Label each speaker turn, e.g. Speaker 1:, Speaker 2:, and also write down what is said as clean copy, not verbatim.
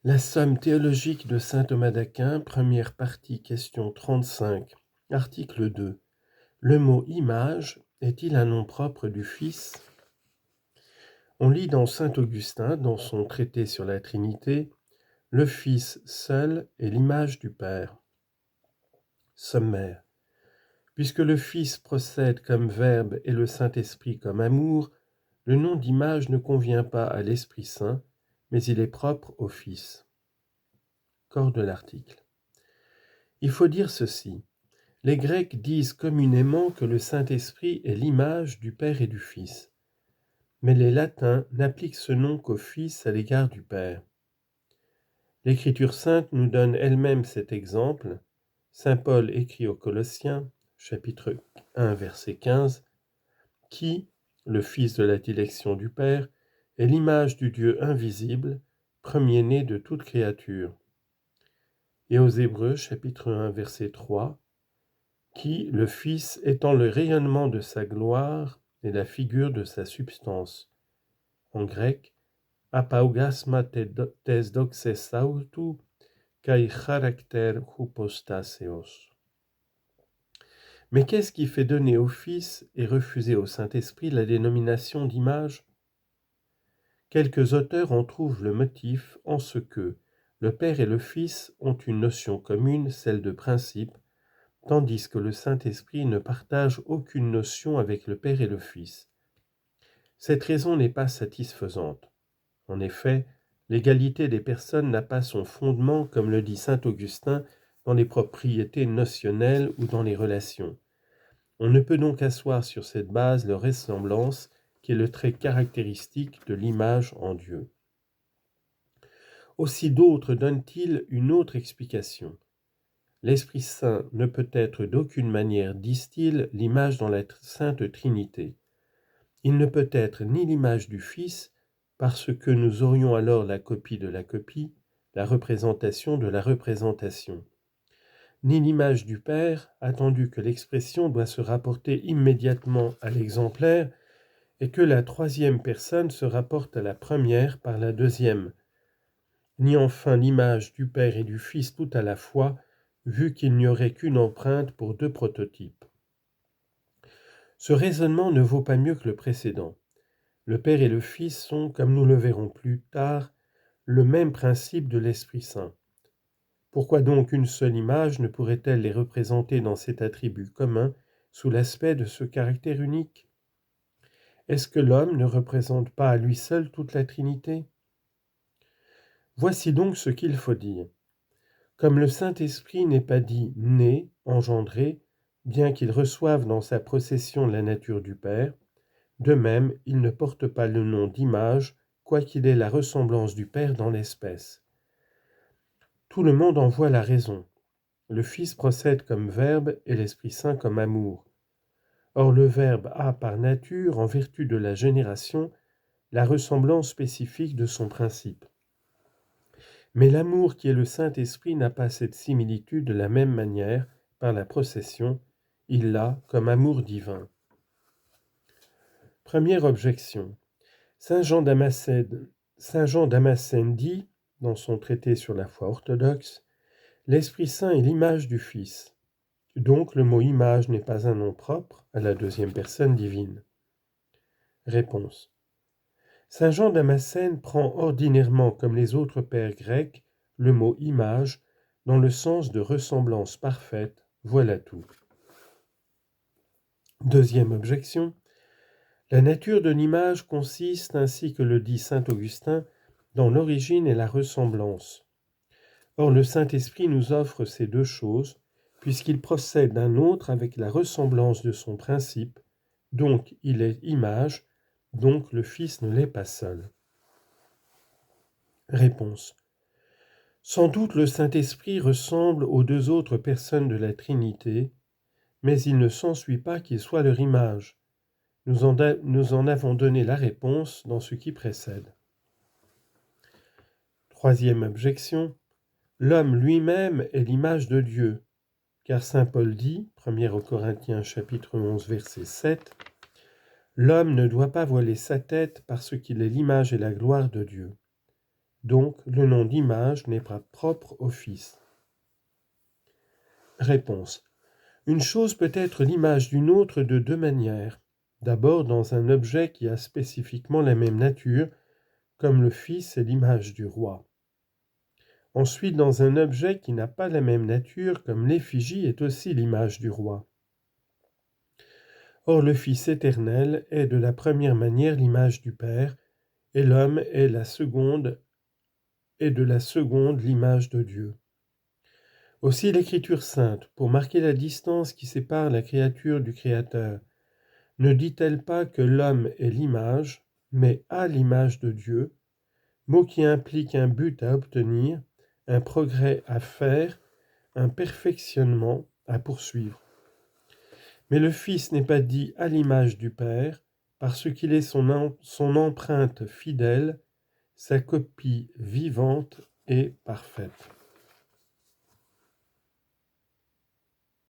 Speaker 1: La somme théologique de saint Thomas d'Aquin, première partie, question 35, article 2. Le mot image est-il un nom propre du Fils ? On lit dans saint Augustin, dans son traité sur la Trinité, le Fils seul est l'image du Père. Sommaire. Puisque le Fils procède comme Verbe et le Saint-Esprit comme amour, le nom d'image ne convient pas à l'Esprit Saint, mais il est propre au Fils. Corps de l'article. Il faut dire ceci. Les Grecs disent communément que le Saint-Esprit est l'image du Père et du Fils. Mais les Latins n'appliquent ce nom qu'au Fils à l'égard du Père. L'Écriture sainte nous donne elle-même cet exemple. Saint Paul écrit aux Colossiens, chapitre 1, verset 15, « Qui, le Fils de la dilection du Père, est l'image du Dieu invisible, premier-né de toute créature. » Et aux Hébreux, chapitre 1, verset 3, qui, le Fils, étant le rayonnement de sa gloire et la figure de sa substance. En grec, apaugasma tes doxes autou kai character hypostaseos. Mais qu'est-ce qui fait donner au Fils et refuser au Saint-Esprit la dénomination d'image ? Quelques auteurs en trouvent le motif en ce que le Père et le Fils ont une notion commune, celle de principe, tandis que le Saint-Esprit ne partage aucune notion avec le Père et le Fils. Cette raison n'est pas satisfaisante. En effet, l'égalité des personnes n'a pas son fondement, comme le dit saint Augustin, dans les propriétés notionnelles ou dans les relations. On ne peut donc asseoir sur cette base leur ressemblance, qui est le trait caractéristique de l'image en Dieu. Aussi d'autres donnent-ils une autre explication. L'Esprit Saint ne peut être d'aucune manière, disent-ils, l'image dans la Sainte Trinité. Il ne peut être ni l'image du Fils, parce que nous aurions alors la copie de la copie, la représentation de la représentation, ni l'image du Père, attendu que l'expression doit se rapporter immédiatement à l'exemplaire et que la troisième personne se rapporte à la première par la deuxième, ni enfin l'image du Père et du Fils tout à la fois, vu qu'il n'y aurait qu'une empreinte pour deux prototypes. Ce raisonnement ne vaut pas mieux que le précédent. Le Père et le Fils sont, comme nous le verrons plus tard, le même principe de l'Esprit Saint. Pourquoi donc une seule image ne pourrait-elle les représenter dans cet attribut commun sous l'aspect de ce caractère unique ? Est-ce que l'homme ne représente pas à lui seul toute la Trinité ? Voici donc ce qu'il faut dire. Comme le Saint-Esprit n'est pas dit né, engendré, bien qu'il reçoive dans sa procession la nature du Père, de même, il ne porte pas le nom d'image, quoiqu'il ait la ressemblance du Père dans l'espèce. Tout le monde en voit la raison. Le Fils procède comme Verbe et l'Esprit Saint comme amour. Or le Verbe a par nature, en vertu de la génération, la ressemblance spécifique de son principe. Mais l'amour qui est le Saint-Esprit n'a pas cette similitude de la même manière par la procession, il l'a comme amour divin. Première objection. Saint Jean Damascène dit, dans son traité sur la foi orthodoxe, « L'Esprit Saint est l'image du Fils. Donc le mot image n'est pas un nom propre à la deuxième personne divine. » Réponse. Saint Jean Damascène prend ordinairement, comme les autres pères grecs, le mot image dans le sens de ressemblance parfaite, voilà tout. Deuxième objection. La nature de l'image consiste, ainsi que le dit saint Augustin, dans l'origine et la ressemblance. Or le Saint-Esprit nous offre ces deux choses, puisqu'il procède d'un autre avec la ressemblance de son principe, donc il est image, donc le Fils ne l'est pas seul. Réponse. Sans doute le Saint-Esprit ressemble aux deux autres personnes de la Trinité, mais il ne s'ensuit pas qu'il soit leur image. Nous en avons donné la réponse dans ce qui précède. Troisième objection. L'homme lui-même est l'image de Dieu, car saint Paul dit, 1 Corinthiens chapitre 11 verset 7, « L'homme ne doit pas voiler sa tête parce qu'il est l'image et la gloire de Dieu. » Donc le nom d'image n'est pas propre au Fils. Réponse. Une chose peut être l'image d'une autre de deux manières. D'abord dans un objet qui a spécifiquement la même nature, comme le Fils est l'image du roi. Ensuite dans un objet qui n'a pas la même nature, comme l'effigie est aussi l'image du roi. Or le Fils éternel est de la première manière l'image du Père, et l'homme est de la seconde l'image de Dieu. Aussi l'Écriture sainte, pour marquer la distance qui sépare la créature du Créateur, ne dit-elle pas que l'homme est l'image, mais à l'image de Dieu, mot qui implique un but à obtenir, un progrès à faire, un perfectionnement à poursuivre. Mais le Fils n'est pas dit à l'image du Père, parce qu'il est son empreinte fidèle, sa copie vivante et parfaite.